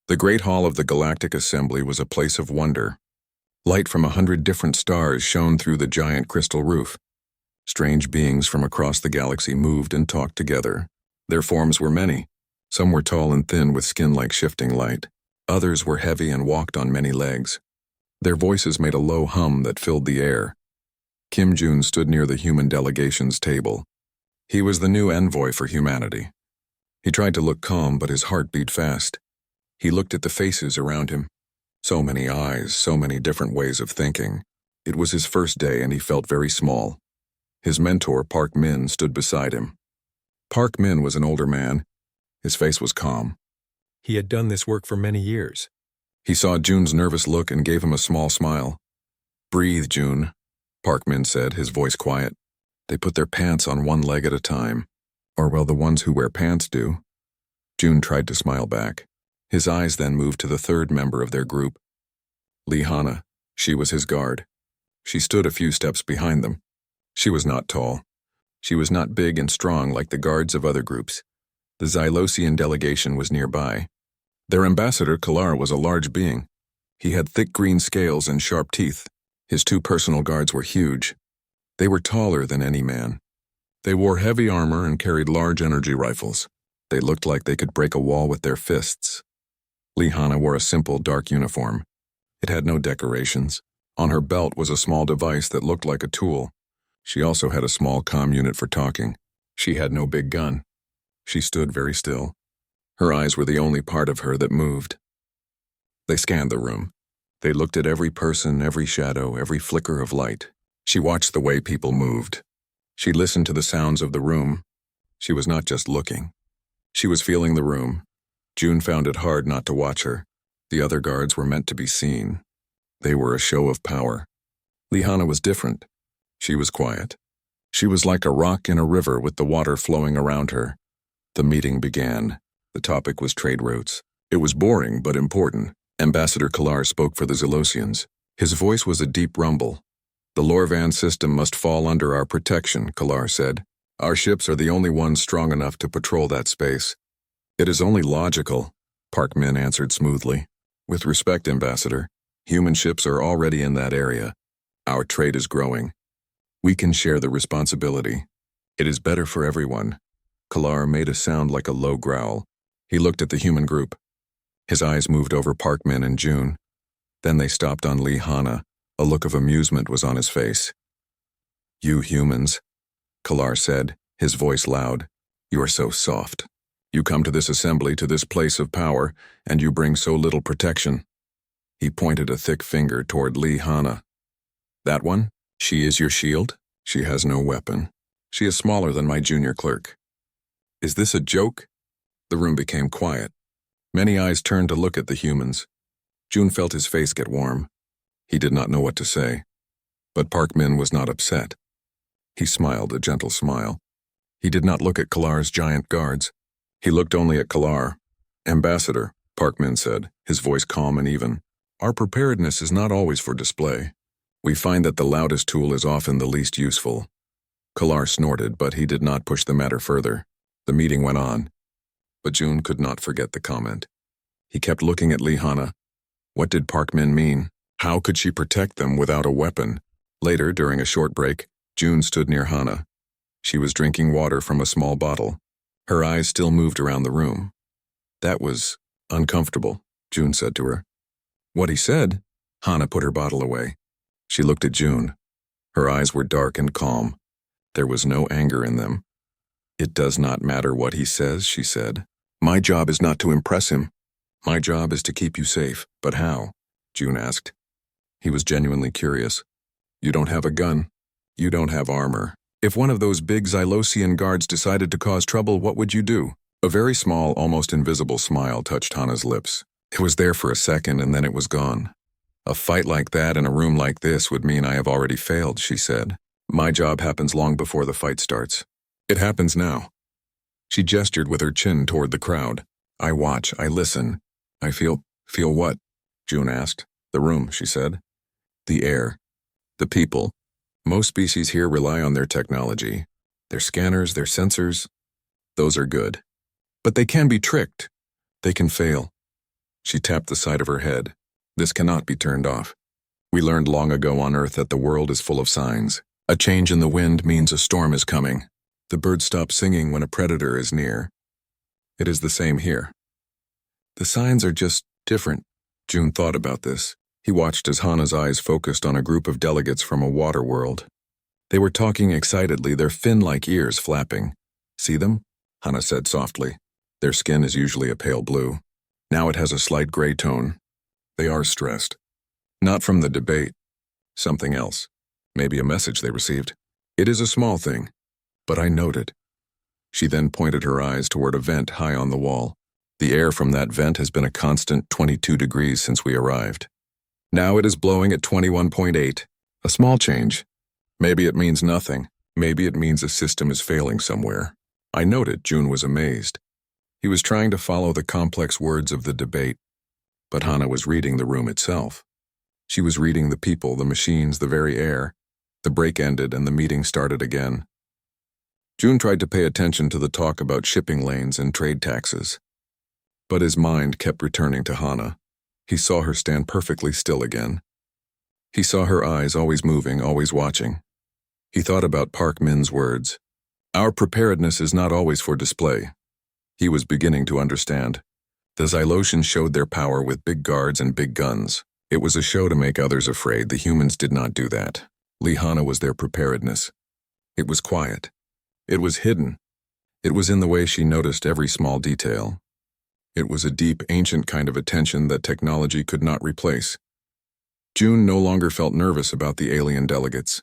The great hall of the Galactic Assembly was a place of wonder. Light from 100 different stars shone through the giant crystal roof. Strange beings from across the galaxy moved and talked together. Their forms were many. Some were tall and thin with skin like shifting light. Others were heavy and walked on many legs. Their voices made a low hum that filled the air. Kim Jun stood near the human delegation's table. He was the new envoy for humanity. He tried to look calm, but his heart beat fast. He looked at the faces around him. So many eyes, so many different ways of thinking. It was his first day and he felt very small. His mentor, Park Min, stood beside him. Park Min was an older man. His face was calm. He had done this work for many years. He saw Jun's nervous look and gave him a small smile. "Breathe, Jun," Park Min said, his voice quiet. "They put their pants on one leg at a time. Or, well, the ones who wear pants do." Jun tried to smile back. His eyes then moved to the third member of their group. Lee Hana. She was his guard. She stood a few steps behind them. She was not tall. She was not big and strong like the guards of other groups. The Xylosian delegation was nearby. Their ambassador, Kalar, was a large being. He had thick green scales and sharp teeth. His two personal guards were huge. They were taller than any man. They wore heavy armor and carried large energy rifles. They looked like they could break a wall with their fists. Lee Hana wore a simple, dark uniform. It had no decorations. On her belt was a small device that looked like a tool. She also had a small comm unit for talking. She had no big gun. She stood very still. Her eyes were the only part of her that moved. They scanned the room. They looked at every person, every shadow, every flicker of light. She watched the way people moved. She listened to the sounds of the room. She was not just looking. She was feeling the room. Jun found it hard not to watch her. The other guards were meant to be seen. They were a show of power. Lee Hana was different. She was quiet. She was like a rock in a river with the water flowing around her. The meeting began. The topic was trade routes. It was boring but important. Ambassador Kalar spoke for the Xylosians. His voice was a deep rumble. "The Lorvan system must fall under our protection," Kalar said. "Our ships are the only ones strong enough to patrol that space." "It is only logical," Park Min answered smoothly. "With respect, Ambassador, human ships are already in that area. Our trade is growing. We can share the responsibility. It is better for everyone." Kalar made a sound like a low growl. He looked at the human group. His eyes moved over Park Min and Jun. Then they stopped on Lee Hana. A look of amusement was on his face. "You humans," Kalar said, his voice loud. "You are so soft. You come to this assembly, to this place of power, and you bring so little protection." He pointed a thick finger toward Lee Hana. "That one? She is your shield? She has no weapon. She is smaller than my junior clerk. Is this a joke?" The room became quiet. Many eyes turned to look at the humans. Jun felt his face get warm. He did not know what to say. But Park Min was not upset. He smiled a gentle smile. He did not look at Kalar's giant guards. He looked only at Kalar. "Ambassador," Park Min said, his voice calm and even, "our preparedness is not always for display. We find that the loudest tool is often the least useful." Kalar snorted, but he did not push the matter further. The meeting went on. But Jun could not forget the comment. He kept looking at Lee Hana. What did Park Min mean? How could she protect them without a weapon? Later, during a short break, Jun stood near Hana. She was drinking water from a small bottle. Her eyes still moved around the room. "That was uncomfortable," Jun said to her. "What he said?" Hana put her bottle away. She looked at Jun. Her eyes were dark and calm. There was no anger in them. "It does not matter what he says," she said. "My job is not to impress him. My job is to keep you safe." "But how?" Jun asked. He was genuinely curious. "You don't have a gun. You don't have armor. If one of those big Xylosian guards decided to cause trouble, what would you do?" A very small, almost invisible smile touched Hana's lips. It was there for a second and then it was gone. "A fight like that in a room like this would mean I have already failed," she said. "My job happens long before the fight starts. It happens now." She gestured with her chin toward the crowd. "I watch, I listen. I feel what?" Jun asked. "The room," she said. "The air. The people. Most species here rely on their technology. Their scanners, their sensors. Those are good. But they can be tricked. They can fail." She tapped the side of her head. This cannot be turned off. We learned long ago on Earth that the world is full of signs. A change in the wind means a storm is coming. The birds stop singing when a predator is near. It is the same here. The signs are just different. June thought about this. He watched as Hana's eyes focused on a group of delegates from a water world. They were talking excitedly, their fin-like ears flapping. See them? Hana said softly. Their skin is usually a pale blue. Now it has a slight gray tone. They are stressed. Not from the debate. Something else. Maybe a message they received. It is a small thing, but I note it. She then pointed her eyes toward a vent high on the wall. The air from that vent has been a constant 22 degrees since we arrived. Now it is blowing at 21.8. A small change. Maybe it means nothing. Maybe it means a system is failing somewhere. I noted. June was amazed. He was trying to follow the complex words of the debate, but Hana was reading the room itself. She was reading the people, the machines, the very air. The break ended and the meeting started again. June tried to pay attention to the talk about shipping lanes and trade taxes, but his mind kept returning to Hana. He saw her stand perfectly still again. He saw her eyes always moving, always watching. He thought about Park Min's words. Our preparedness is not always for display. He was beginning to understand. The Xylosians showed their power with big guards and big guns. It was a show to make others afraid. The humans did not do that. Hana was their preparedness. It was quiet. It was hidden. It was in the way she noticed every small detail. It was a deep, ancient kind of attention that technology could not replace. June no longer felt nervous about the alien delegates.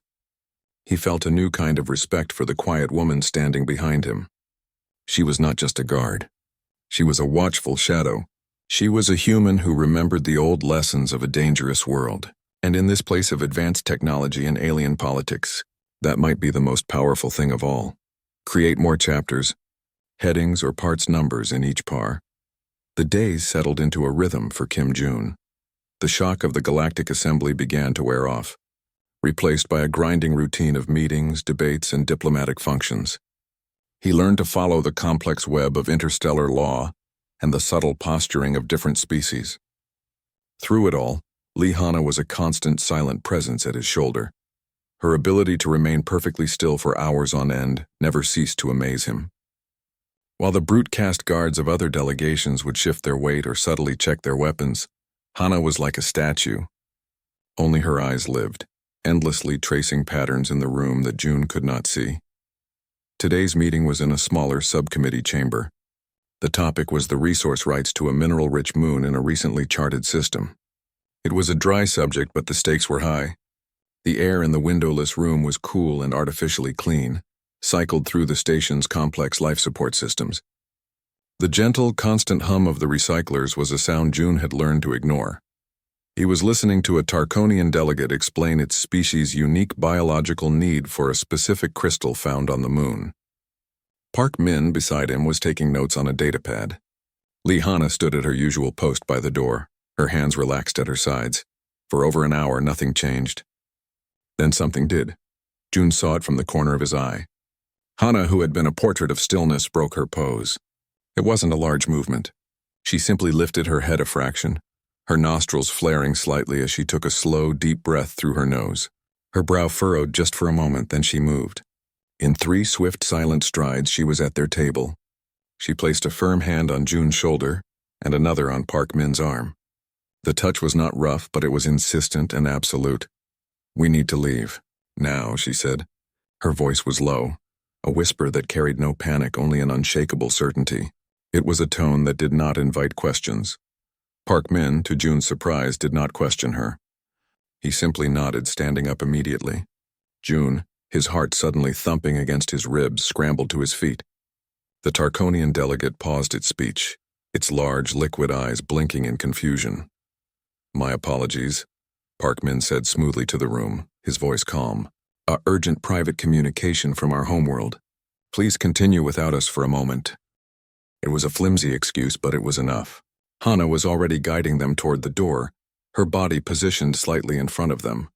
He felt a new kind of respect for the quiet woman standing behind him. She was not just a guard. She was a watchful shadow. She was a human who remembered the old lessons of a dangerous world. And in this place of advanced technology and alien politics, that might be the most powerful thing of all. Create more chapters, headings or parts numbers in each par. The days settled into a rhythm for Kim June. The shock of the Galactic Assembly began to wear off, replaced by a grinding routine of meetings, debates, and diplomatic functions. He learned to follow the complex web of interstellar law and the subtle posturing of different species. Through it all, Hana was a constant silent presence at his shoulder. Her ability to remain perfectly still for hours on end never ceased to amaze him. While the brute-cast guards of other delegations would shift their weight or subtly check their weapons, Hana was like a statue. Only her eyes lived, endlessly tracing patterns in the room that June could not see. Today's meeting was in a smaller subcommittee chamber. The topic was the resource rights to a mineral-rich moon in a recently charted system. It was a dry subject, but the stakes were high. The air in the windowless room was cool and artificially clean, cycled through the station's complex life support systems. The gentle, constant hum of the recyclers was a sound June had learned to ignore. He was listening to a Tarkonian delegate explain its species' unique biological need for a specific crystal found on the moon. Park Min, beside him, was taking notes on a datapad. Hana stood at her usual post by the door, her hands relaxed at her sides. For over an hour, nothing changed. Then something did. June saw it from the corner of his eye. Hana, who had been a portrait of stillness, broke her pose. It wasn't a large movement. She simply lifted her head a fraction, her nostrils flaring slightly as she took a slow, deep breath through her nose. Her brow furrowed just for a moment, then she moved. In 3 swift, silent strides, she was at their table. She placed a firm hand on June's shoulder and another on Park Min's arm. The touch was not rough, but it was insistent and absolute. "We need to leave. Now," she said. Her voice was low, a whisper that carried no panic, only an unshakable certainty. It was a tone that did not invite questions. Park Min, to June's surprise, did not question her. He simply nodded, standing up immediately. June, his heart suddenly thumping against his ribs, scrambled to his feet. The Tarkonian delegate paused its speech, its large, liquid eyes blinking in confusion. "My apologies," Park Min said smoothly to the room, his voice calm. "A urgent private communication from our homeworld. Please continue without us for a moment." It was a flimsy excuse, but it was enough. Hana was already guiding them toward the door, her body positioned slightly in front of them.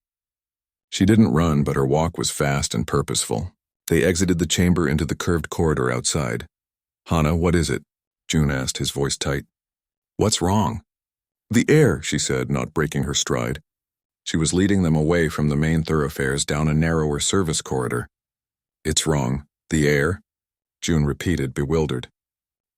She didn't run, but her walk was fast and purposeful. They exited the chamber into the curved corridor outside. "Hana, what is it?" June asked, his voice tight. "What's wrong?" The air, she said, not breaking her stride. She was leading them away from the main thoroughfares down a narrower service corridor. It's wrong. The air? June repeated, bewildered.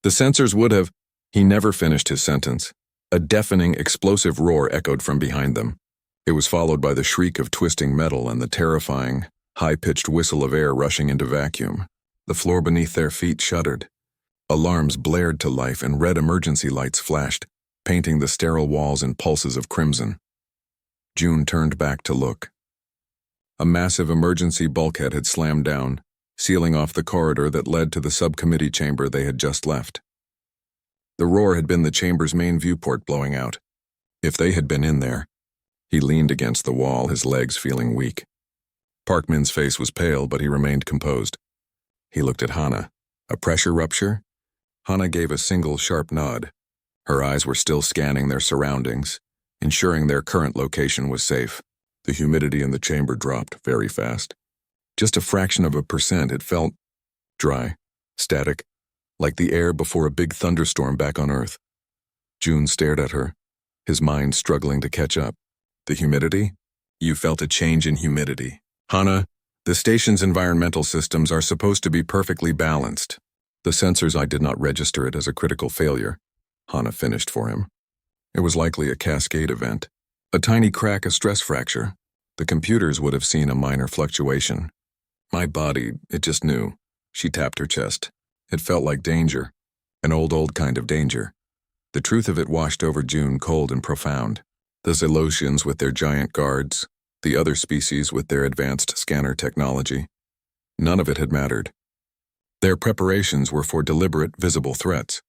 The sensors would have... He never finished his sentence. A deafening, explosive roar echoed from behind them. It was followed by the shriek of twisting metal and the terrifying, high-pitched whistle of air rushing into vacuum. The floor beneath their feet shuddered. Alarms blared to life and red emergency lights flashed, painting the sterile walls in pulses of crimson. June turned back to look. A massive emergency bulkhead had slammed down, sealing off the corridor that led to the subcommittee chamber they had just left. The roar had been the chamber's main viewport blowing out. If they had been in there... He leaned against the wall, his legs feeling weak. Parkman's face was pale, but he remained composed. He looked at Hannah. A pressure rupture? Hannah gave a single sharp nod. Her eyes were still scanning their surroundings, ensuring their current location was safe. The humidity in the chamber dropped very fast. Just a fraction of a percent, it felt dry, static, like the air before a big thunderstorm back on Earth. June stared at her, his mind struggling to catch up. The humidity? You felt a change in humidity. Hannah, the station's environmental systems are supposed to be perfectly balanced. The sensors, I did not register it as a critical failure. Hannah finished for him. It was likely a cascade event. A tiny crack, a stress fracture. The computers would have seen a minor fluctuation. My body, it just knew. She tapped her chest. It felt like danger. An old kind of danger. The truth of it washed over June, cold and profound. The Zelosians with their giant guards, the other species with their advanced scanner technology. None of it had mattered. Their preparations were for deliberate, visible threats.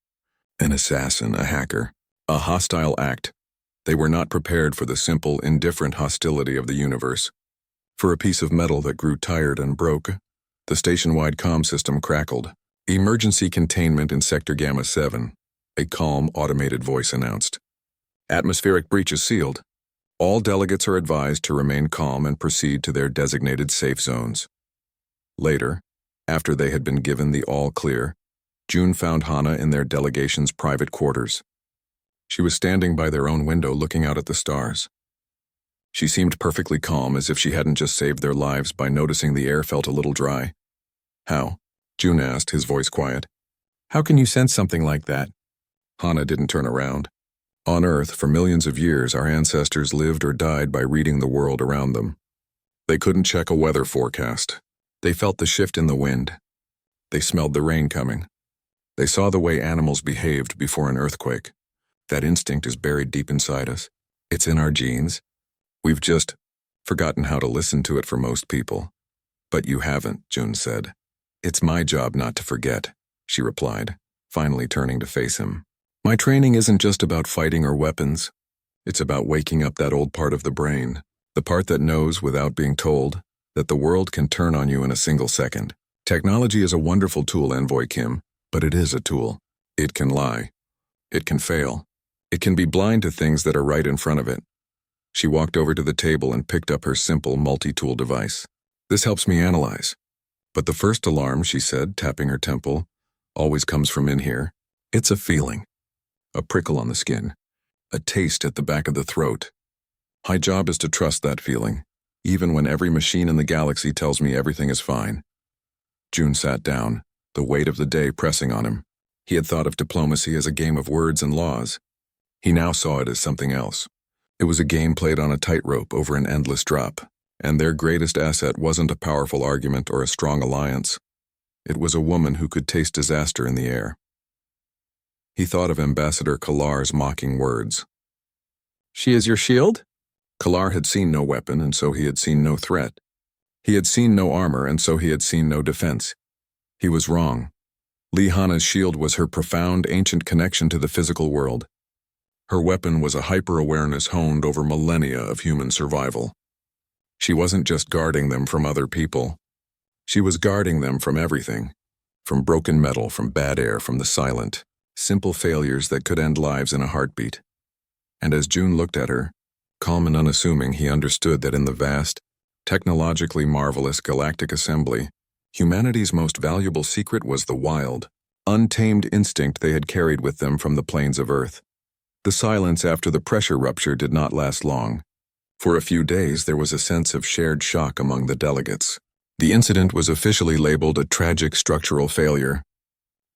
An assassin, a hacker, a hostile act. They were not prepared for the simple, indifferent hostility of the universe. For a piece of metal that grew tired and broke, the station-wide comm system crackled. Emergency containment in Sector Gamma 7, a calm, automated voice announced. Atmospheric breach is sealed. All delegates are advised to remain calm and proceed to their designated safe zones. Later, after they had been given the all-clear, June found Hannah in their delegation's private quarters. She was standing by their own window looking out at the stars. She seemed perfectly calm, as if she hadn't just saved their lives by noticing the air felt a little dry. How? June asked, his voice quiet. How can you sense something like that? Hannah didn't turn around. On Earth, for millions of years, our ancestors lived or died by reading the world around them. They couldn't check a weather forecast. They felt the shift in the wind. They smelled the rain coming. They saw the way animals behaved before an earthquake. That instinct is buried deep inside us. It's in our genes. We've just forgotten how to listen to it for most people. But you haven't, June said. It's my job not to forget, she replied, finally turning to face him. My training isn't just about fighting or weapons. It's about waking up that old part of the brain, the part that knows, without being told, that the world can turn on you in a single second. Technology is a wonderful tool, Envoy Kim, but it is a tool. It can lie. It can fail. It can be blind to things that are right in front of it. She walked over to the table and picked up her simple multi-tool device. This helps me analyze. But the first alarm, she said, tapping her temple, always comes from in here. It's a feeling. A prickle on the skin. A taste at the back of the throat. My job is to trust that feeling, even when every machine in the galaxy tells me everything is fine. June sat down, the weight of the day pressing on him. He had thought of diplomacy as a game of words and laws. He now saw it as something else. It was a game played on a tightrope over an endless drop, and their greatest asset wasn't a powerful argument or a strong alliance. It was a woman who could taste disaster in the air. He thought of Ambassador Kalar's mocking words. She is your shield? Kalar had seen no weapon, and so he had seen no threat. He had seen no armor, and so he had seen no defense. He was wrong. Hannah's shield was her profound, ancient connection to the physical world. Her weapon was a hyper-awareness honed over millennia of human survival. She wasn't just guarding them from other people. She was guarding them from everything. From broken metal, from bad air, from the silent, simple failures that could end lives in a heartbeat. And as June looked at her, calm and unassuming, he understood that in the vast, technologically marvelous galactic assembly, humanity's most valuable secret was the wild, untamed instinct they had carried with them from the plains of Earth. The silence after the pressure rupture did not last long. For a few days, there was a sense of shared shock among the delegates. The incident was officially labeled a tragic structural failure.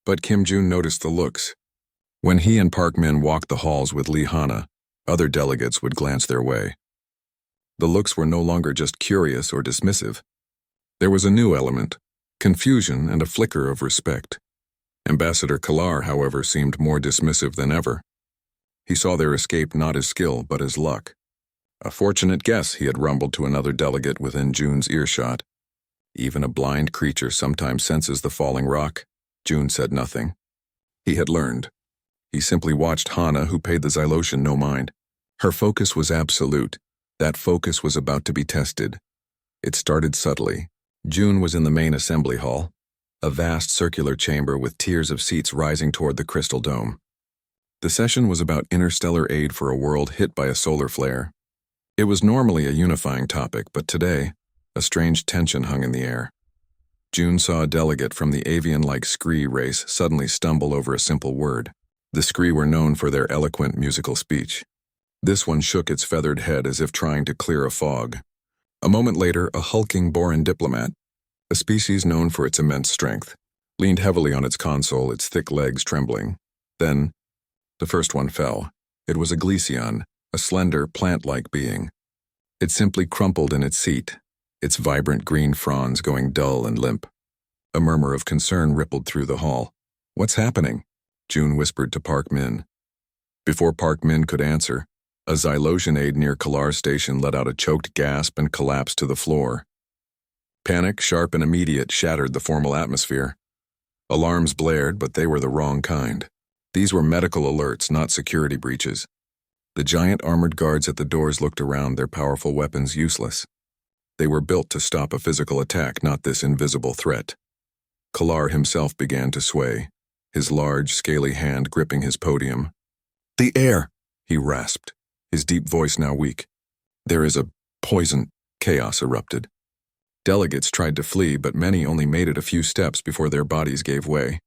But Kim Jun noticed the looks. When he and Park Min walked the halls with Lee Hana, other delegates would glance their way. The looks were no longer just curious or dismissive. There was a new element, confusion and a flicker of respect. Ambassador Kalar, however, seemed more dismissive than ever. He saw their escape not as skill, but as luck. A fortunate guess, he had rumbled to another delegate within Jun's earshot. Even a blind creature sometimes senses the falling rock. Jun said nothing. He had learned. He simply watched Hana, who paid the Xylosian no mind. Her focus was absolute. That focus was about to be tested. It started subtly. Jun was in the main assembly hall, a vast circular chamber with tiers of seats rising toward the crystal dome. The session was about interstellar aid for a world hit by a solar flare. It was normally a unifying topic, but today, a strange tension hung in the air. Jun saw a delegate from the avian-like Scree race suddenly stumble over a simple word. The Scree were known for their eloquent musical speech. This one shook its feathered head as if trying to clear a fog. A moment later, a hulking Boran diplomat, a species known for its immense strength, leaned heavily on its console, its thick legs trembling. Then, the first one fell. It was a Glyceon, a slender, plant-like being. It simply crumpled in its seat, its vibrant green fronds going dull and limp. A murmur of concern rippled through the hall. "What's happening?" Jun whispered to Park Min. Before Park Min could answer, a Xylosian aide near Kalar's station let out a choked gasp and collapsed to the floor. Panic, sharp and immediate, shattered the formal atmosphere. Alarms blared, but they were the wrong kind. These were medical alerts, not security breaches. The giant armored guards at the doors looked around, their powerful weapons useless. They were built to stop a physical attack, not this invisible threat. Kalar himself began to sway, his large, scaly hand gripping his podium. "The air," he rasped, his deep voice now weak. "There is a poison." Chaos erupted. Delegates tried to flee, but many only made it a few steps before their bodies gave way.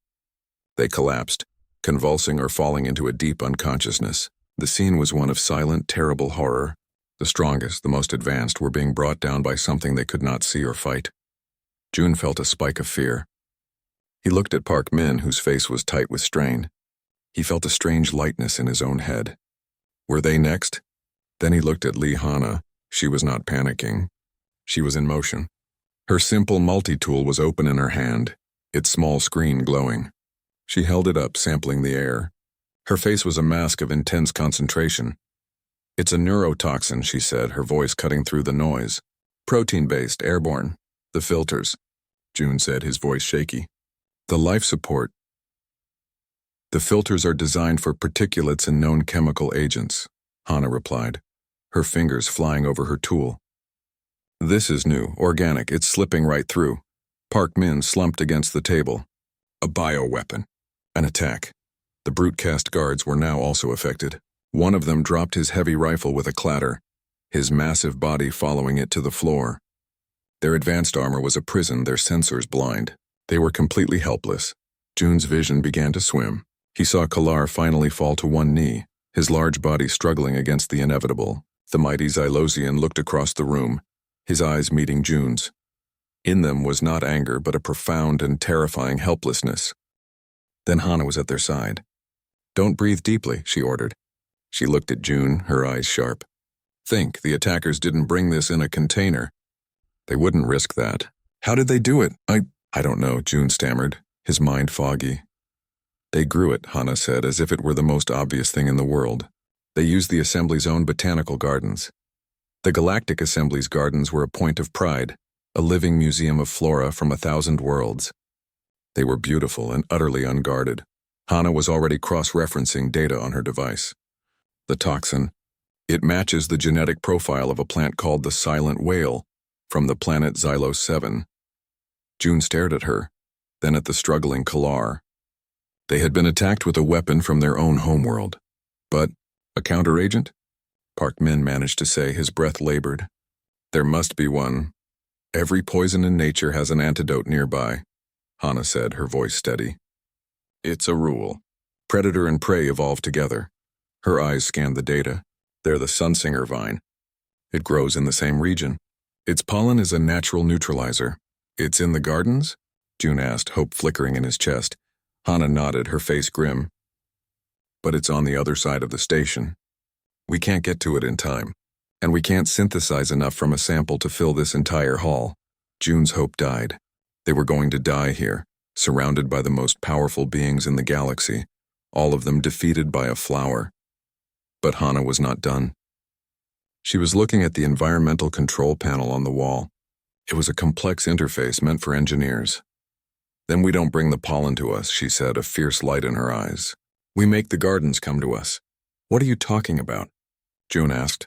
They collapsed, convulsing or falling into a deep unconsciousness. The scene was one of silent, terrible horror. The strongest, the most advanced, were being brought down by something they could not see or fight. Jun felt a spike of fear. He looked at Park Min, whose face was tight with strain. He felt a strange lightness in his own head. Were they next? Then he looked at Lee Hana. She was not panicking. She was in motion. Her simple multi-tool was open in her hand, its small screen glowing. She held it up, sampling the air. Her face was a mask of intense concentration. "It's a neurotoxin," she said, her voice cutting through the noise. "Protein-based, airborne. The filters," Jun said, his voice shaky. "The life support. The filters are designed for particulates and known chemical agents," Hana replied, her fingers flying over her tool. "This is new, organic, it's slipping right through." Park Min slumped against the table. A bioweapon. An attack. The brute-cast guards were now also affected. One of them dropped his heavy rifle with a clatter, his massive body following it to the floor. Their advanced armor was a prison, their sensors blind. They were completely helpless. Jun's vision began to swim. He saw Kalar finally fall to one knee, his large body struggling against the inevitable. The mighty Xylosian looked across the room, his eyes meeting Jun's. In them was not anger, but a profound and terrifying helplessness. Then Hana was at their side. "Don't breathe deeply," she ordered. She looked at Jun, her eyes sharp. "Think, the attackers didn't bring this in a container. They wouldn't risk that. How did they do it? I don't know," Jun stammered, his mind foggy. "They grew it," Hana said, as if it were the most obvious thing in the world. "They used the Assembly's own botanical gardens. The Galactic Assembly's gardens were a point of pride, a living museum of flora from 1,000 worlds. They were beautiful and utterly unguarded." Hana was already cross-referencing data on her device. "The toxin. It matches the genetic profile of a plant called the Silent Whale from the planet Xylos 7. Jun stared at her, then at the struggling Kalar. They had been attacked with a weapon from their own homeworld. But a counteragent? Park Min managed to say, his breath labored. "There must be one. Every poison in nature has an antidote nearby," Hana said, her voice steady. "It's a rule. Predator and prey evolve together. Her eyes scanned the data. They're the sunsinger vine. It grows in the same region. Its pollen is a natural neutralizer. It's in the gardens? June asked, hope flickering in his chest. Hana nodded, her face grim. But it's on the other side of the station. We can't get to it in time. And we can't synthesize enough from a sample to fill this entire hall. June's hope died. They were going to die here, surrounded by the most powerful beings in the galaxy, all of them defeated by a flower. But Hana was not done. She was looking at the environmental control panel on the wall. It was a complex interface meant for engineers. Then we don't bring the pollen to us, she said, a fierce light in her eyes. We make the gardens come to us. What are you talking about? June asked.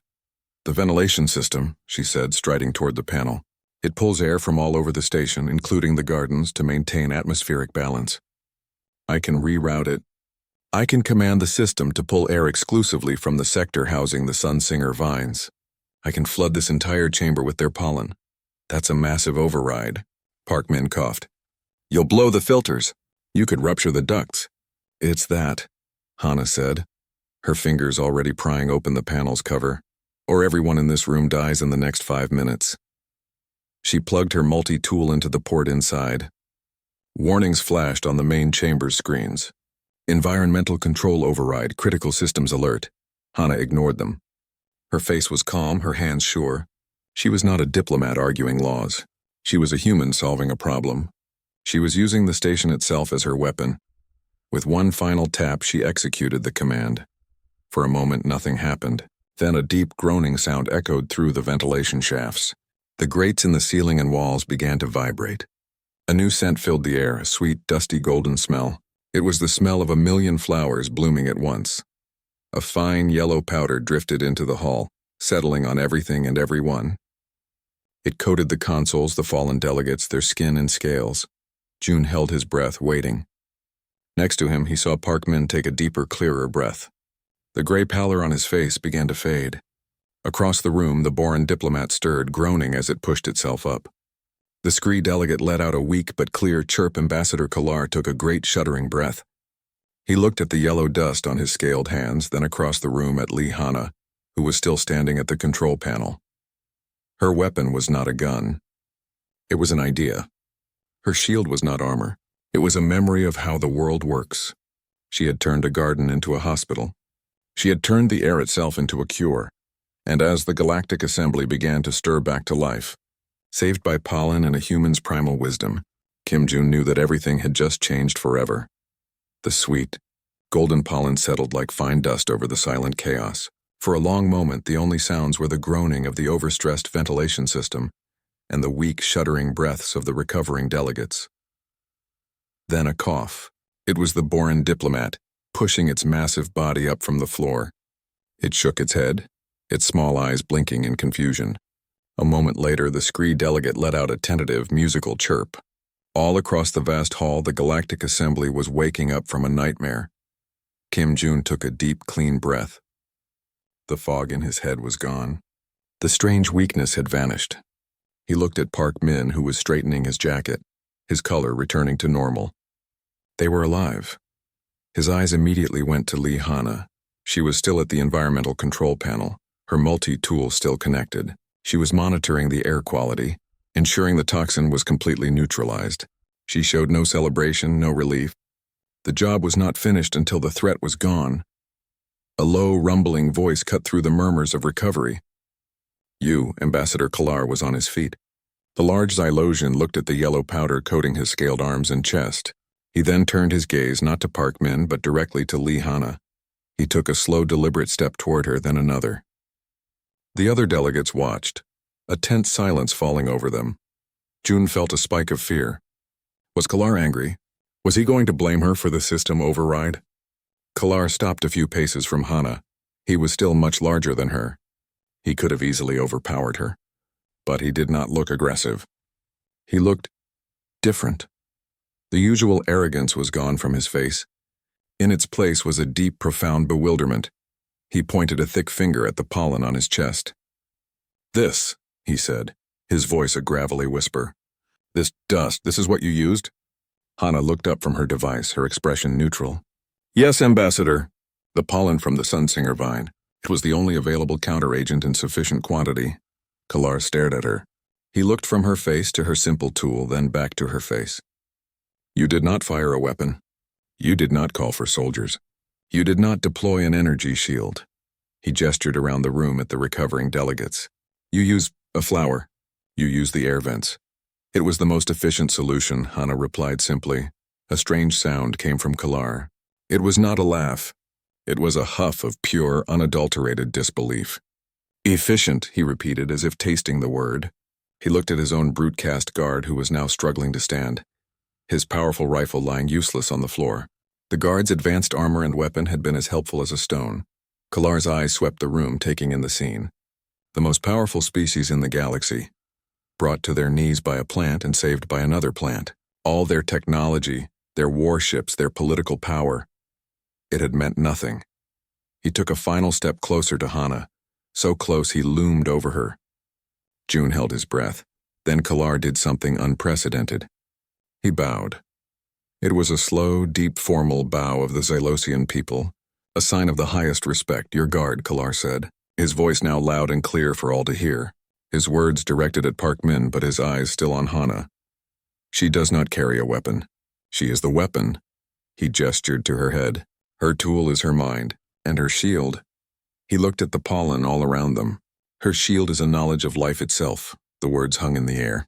The ventilation system, she said, striding toward the panel. It pulls air from all over the station, including the gardens, to maintain atmospheric balance. I can reroute it. I can command the system to pull air exclusively from the sector housing the sunsinger vines. I can flood this entire chamber with their pollen. That's a massive override. Park Min coughed. You'll blow the filters. You could rupture the ducts. It's that, Hana said, her fingers already prying open the panel's cover. Or everyone in this room dies in the next 5 minutes. She plugged her multi-tool into the port inside. Warnings flashed on the main chamber's screens. Environmental control override, critical systems alert. Hana ignored them. Her face was calm, her hands sure. She was not a diplomat arguing laws. She was a human solving a problem. She was using the station itself as her weapon. With one final tap, she executed the command. For a moment, nothing happened. Then a deep groaning sound echoed through the ventilation shafts. The grates in the ceiling and walls began to vibrate. A new scent filled the air, a sweet, dusty golden smell. It was the smell of 1,000,000 flowers blooming at once. A fine yellow powder drifted into the hall, settling on everything and everyone. It coated the consoles, the fallen delegates, their skin and scales. June held his breath, waiting. Next to him, he saw Park Min take a deeper, clearer breath. The gray pallor on his face began to fade. Across the room, the Boran diplomat stirred, groaning as it pushed itself up. The Scree delegate let out a weak but clear chirp. Ambassador Kalar took a great shuddering breath. He looked at the yellow dust on his scaled hands, then across the room at Lee Hana, who was still standing at the control panel. Her weapon was not a gun. It was an idea. Her shield was not armor. It was a memory of how the world works. She had turned a garden into a hospital. She had turned the air itself into a cure. And as the Galactic Assembly began to stir back to life, saved by pollen and a human's primal wisdom, Kim June knew that everything had just changed forever. The sweet, golden pollen settled like fine dust over the silent chaos. For a long moment, the only sounds were the groaning of the overstressed ventilation system and the weak, shuddering breaths of the recovering delegates. Then a cough. It was the Boran diplomat, pushing its massive body up from the floor. It shook its head, its small eyes blinking in confusion. A moment later, the Scree delegate let out a tentative, musical chirp. All across the vast hall, the Galactic Assembly was waking up from a nightmare. Kim June took a deep, clean breath. The fog in his head was gone. The strange weakness had vanished. He looked at Park Min, who was straightening his jacket, his color returning to normal. They were alive. His eyes immediately went to Lee Hana. She was still at the environmental control panel, her multi-tool still connected. She was monitoring the air quality, ensuring the toxin was completely neutralized. She showed no celebration, no relief. The job was not finished until the threat was gone. A low, rumbling voice cut through the murmurs of recovery. Ambassador Kalar was on his feet. The large Xylosian looked at the yellow powder coating his scaled arms and chest. He then turned his gaze not to Park Min, but directly to Lee Hana. He took a slow, deliberate step toward her, then another. The other delegates watched, a tense silence falling over them. June felt a spike of fear. Was Kalar angry? Was he going to blame her for the system override? Kalar stopped a few paces from Hana. He was still much larger than her. He could have easily overpowered her. But he did not look aggressive. He looked different. The usual arrogance was gone from his face. In its place was a deep, profound bewilderment. He pointed a thick finger at the pollen on his chest. "This," he said, his voice a gravelly whisper. "This dust, this is what you used?" Hana looked up from her device, her expression neutral. "Yes, Ambassador." The pollen from the sunsinger vine. It was the only available counteragent in sufficient quantity. Kalar stared at her. He looked from her face to her simple tool, then back to her face. You did not fire a weapon. You did not call for soldiers. You did not deploy an energy shield. He gestured around the room at the recovering delegates. You used a flower. You used the air vents. It was the most efficient solution, Hana replied simply. A strange sound came from Kalar. It was not a laugh. It was a huff of pure, unadulterated disbelief. Efficient, he repeated as if tasting the word. He looked at his own brute-cast guard who was now struggling to stand, his powerful rifle lying useless on the floor. The guard's advanced armor and weapon had been as helpful as a stone. Kalar's eyes swept the room, taking in the scene. The most powerful species in the galaxy, brought to their knees by a plant and saved by another plant. All their technology, their warships, their political power. It had meant nothing. He took a final step closer to Hana, so close he loomed over her. June held his breath. Then Kalar did something unprecedented. He bowed. It was a slow, deep, formal bow of the Xylosian people, a sign of the highest respect. Your guard, Kalar said, his voice now loud and clear for all to hear, his words directed at Park Min but his eyes still on Hana. She does not carry a weapon. She is the weapon. He gestured to her head. Her tool is her mind, and her shield. He looked at the pollen all around them. Her shield is a knowledge of life itself, the words hung in the air.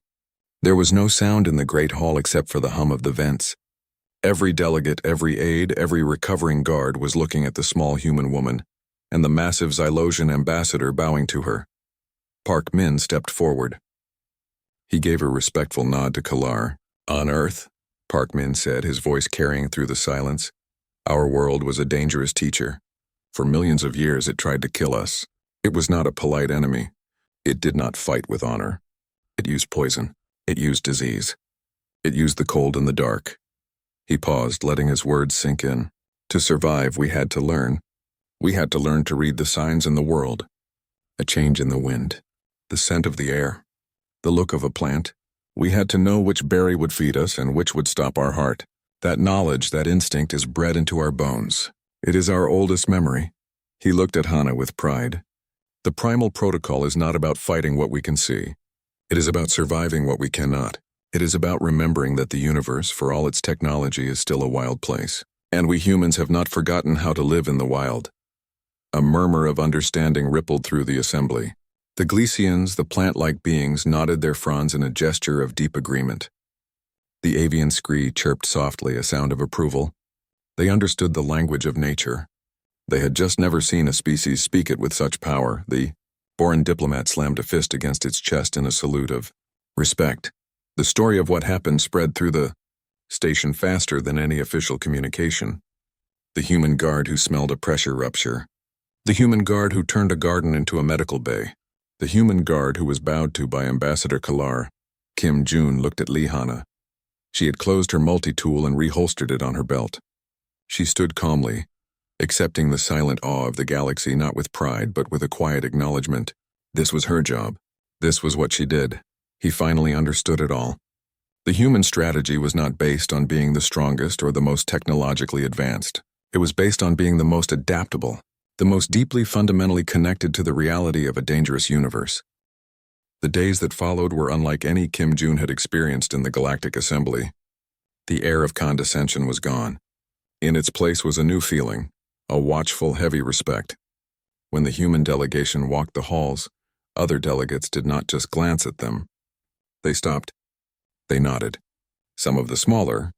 There was no sound in the great hall except for the hum of the vents. Every delegate, every aide, every recovering guard was looking at the small human woman, and the massive Xylosian ambassador bowing to her. Park Min stepped forward. He gave a respectful nod to Kalar. On Earth, Park Min said, his voice carrying through the silence, our world was a dangerous teacher. For millions of years it tried to kill us. It was not a polite enemy. It did not fight with honor. It used poison. It used disease. It used the cold and the dark. He paused, letting his words sink in. To survive, we had to learn. We had to learn to read the signs in the world. A change in the wind, the scent of the air, the look of a plant. We had to know which berry would feed us and which would stop our heart. That knowledge, that instinct is bred into our bones. It is our oldest memory. He looked at Hana with pride. The primal protocol is not about fighting what we can see. It is about surviving what we cannot. It is about remembering that the universe, for all its technology, is still a wild place. And we humans have not forgotten how to live in the wild. A murmur of understanding rippled through the assembly. The Glesians, the plant-like beings, nodded their fronds in a gesture of deep agreement. The avian scree chirped softly, a sound of approval. They understood the language of nature. They had just never seen a species speak it with such power. The foreign diplomat slammed a fist against its chest in a salute of respect. The story of what happened spread through the station faster than any official communication. The human guard who smelled a pressure rupture. The human guard who turned a garden into a medical bay. The human guard who was bowed to by Ambassador Kalar. Kim June looked at Lee Hana. She had closed her multi-tool and reholstered it on her belt. She stood calmly, accepting the silent awe of the galaxy, not with pride, but with a quiet acknowledgement. This was her job. This was what she did. He finally understood it all. The human strategy was not based on being the strongest or the most technologically advanced. It was based on being the most adaptable, the most deeply fundamentally connected to the reality of a dangerous universe. The days that followed were unlike any Kim June had experienced in the Galactic Assembly. The air of condescension was gone. In its place was a new feeling, a watchful, heavy respect. When the human delegation walked the halls, other delegates did not just glance at them. They stopped. They nodded. Some of the smaller,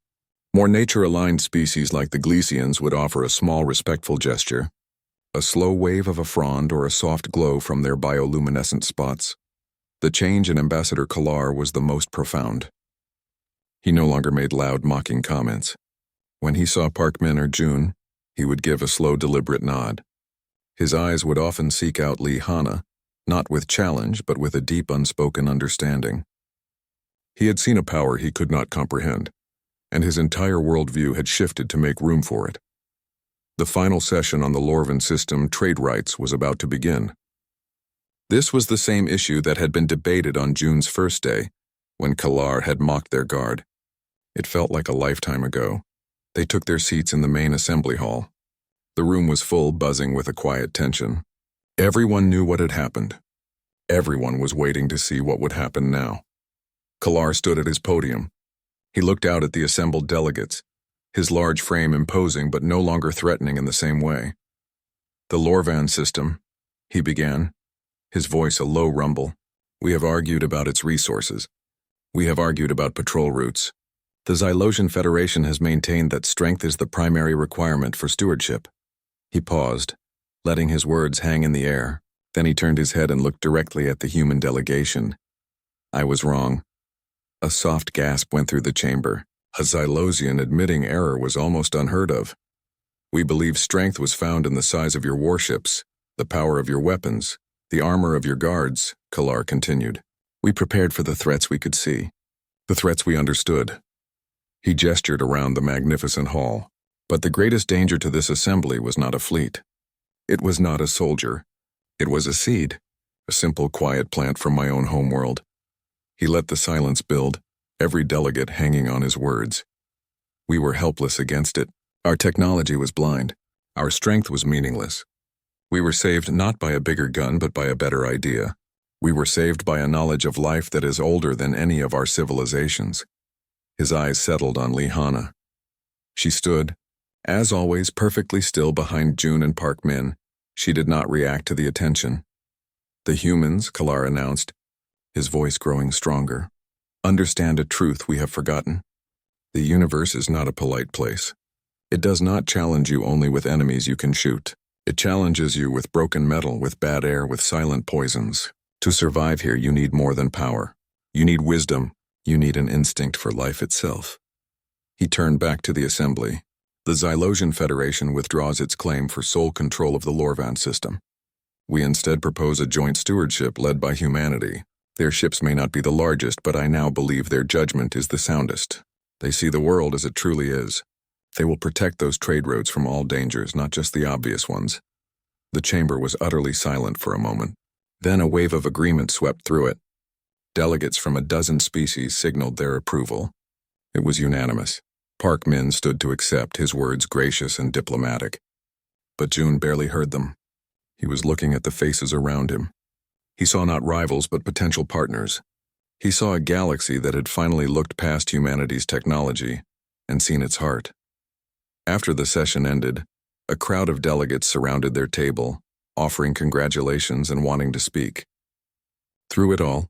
more nature-aligned species like the Glesians would offer a small, respectful gesture, a slow wave of a frond or a soft glow from their bioluminescent spots. The change in Ambassador Kalar was the most profound. He no longer made loud, mocking comments. When he saw Park Min or June, he would give a slow, deliberate nod. His eyes would often seek out Lee Hana, not with challenge, but with a deep, unspoken understanding. He had seen a power he could not comprehend, and his entire worldview had shifted to make room for it. The final session on the Lorvan system, trade rights, was about to begin. This was the same issue that had been debated on June's first day, when Kalar had mocked their guard. It felt like a lifetime ago. They took their seats in the main assembly hall. The room was full, buzzing with a quiet tension. Everyone knew what had happened. Everyone was waiting to see what would happen now. Kalar stood at his podium. He looked out at the assembled delegates, his large frame imposing but no longer threatening in the same way. "The Lorvan system," he began, his voice a low rumble. "We have argued about its resources. We have argued about patrol routes. The Xylosian Federation has maintained that strength is the primary requirement for stewardship." He paused, letting his words hang in the air. Then he turned his head and looked directly at the human delegation. "I was wrong." A soft gasp went through the chamber. A Xylosian admitting error was almost unheard of. "We believe strength was found in the size of your warships, the power of your weapons, the armor of your guards," Kalar continued. "We prepared for the threats we could see, the threats we understood." He gestured around the magnificent hall. But the greatest danger to this assembly was not a fleet. It was not a soldier. It was a seed, a simple, quiet plant from my own homeworld. He let the silence build, every delegate hanging on his words. We were helpless against it. Our technology was blind. Our strength was meaningless. We were saved not by a bigger gun but by a better idea. We were saved by a knowledge of life that is older than any of our civilizations. His eyes settled on Lihana. She stood, as always, perfectly still behind June and Park Min. She did not react to the attention. "The humans," Kalar announced, his voice growing stronger, "understand a truth we have forgotten. The universe is not a polite place. It does not challenge you only with enemies you can shoot. It challenges you with broken metal, with bad air, with silent poisons. To survive here, you need more than power. You need wisdom. You need an instinct for life itself." He turned back to the assembly. "The Xylosian Federation withdraws its claim for sole control of the Lorvan system. We instead propose a joint stewardship led by humanity. Their ships may not be the largest, but I now believe their judgment is the soundest. They see the world as it truly is. They will protect those trade routes from all dangers, not just the obvious ones." The chamber was utterly silent for a moment. Then a wave of agreement swept through it. Delegates from a dozen species signaled their approval. It was unanimous. Park Min stood to accept, his words gracious and diplomatic. But June barely heard them. He was looking at the faces around him. He saw not rivals but potential partners. He saw a galaxy that had finally looked past humanity's technology and seen its heart. After the session ended, a crowd of delegates surrounded their table, offering congratulations and wanting to speak. Through it all,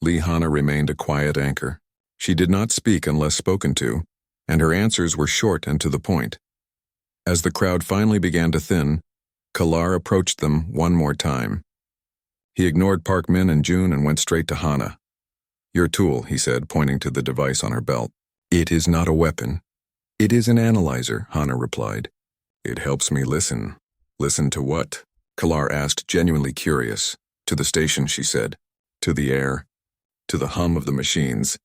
Lihana remained a quiet anchor. She did not speak unless spoken to, and her answers were short and to the point. As the crowd finally began to thin, Kalar approached them one more time. He ignored Park Min and June and went straight to Hana. "Your tool," he said, pointing to the device on her belt. "It is not a weapon. It is an analyzer," Hana replied. "It helps me listen." "Listen to what?" Kalar asked, genuinely curious. "To the station," she said. "To the air. To the hum of the machines.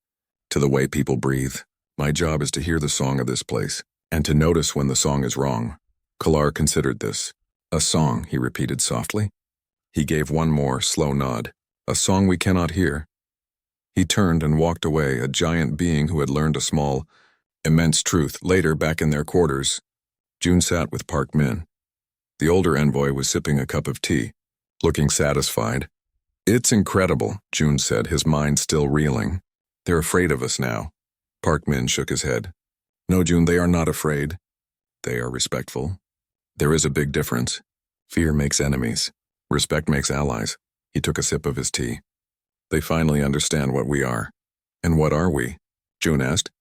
To the way people breathe. My job is to hear the song of this place, and to notice when the song is wrong." Kalar considered this. "A song," he repeated softly. He gave one more slow nod. "A song we cannot hear." He turned and walked away, a giant being who had learned a small, immense truth. Later, back in their quarters, June sat with Park Min. The older envoy was sipping a cup of tea, looking satisfied. "It's incredible," June said, his mind still reeling. "They're afraid of us now." Park Min shook his head. "No, June, they are not afraid. They are respectful. There is a big difference. Fear makes enemies. Respect makes allies." He took a sip of his tea. "They finally understand what we are." "And what are we?" June asked.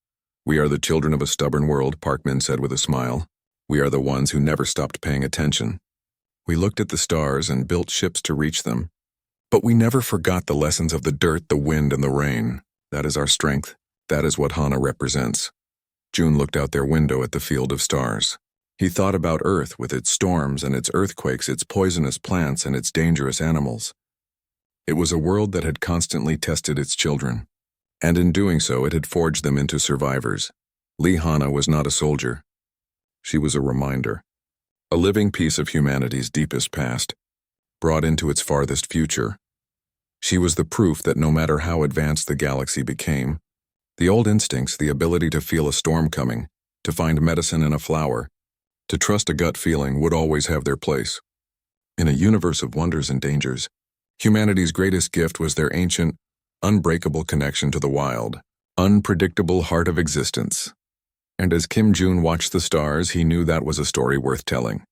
"We are the children of a stubborn world," Park Min said with a smile. "We are the ones who never stopped paying attention. We looked at the stars and built ships to reach them. But we never forgot the lessons of the dirt, the wind, and the rain. That is our strength. That is what Hana represents." June looked out their window at the field of stars. He thought about Earth with its storms and its earthquakes, its poisonous plants and its dangerous animals. It was a world that had constantly tested its children, and in doing so it had forged them into survivors. Lihana was not a soldier. She was a reminder, a living piece of humanity's deepest past, brought into its farthest future. She was the proof that no matter how advanced the galaxy became, the old instincts, the ability to feel a storm coming, to find medicine in a flower, To trust a gut feeling would always have their place. In a universe of wonders and dangers, humanity's greatest gift was their ancient, unbreakable connection to the wild, unpredictable heart of existence. And as Kim Jun watched the stars, he knew that was a story worth telling.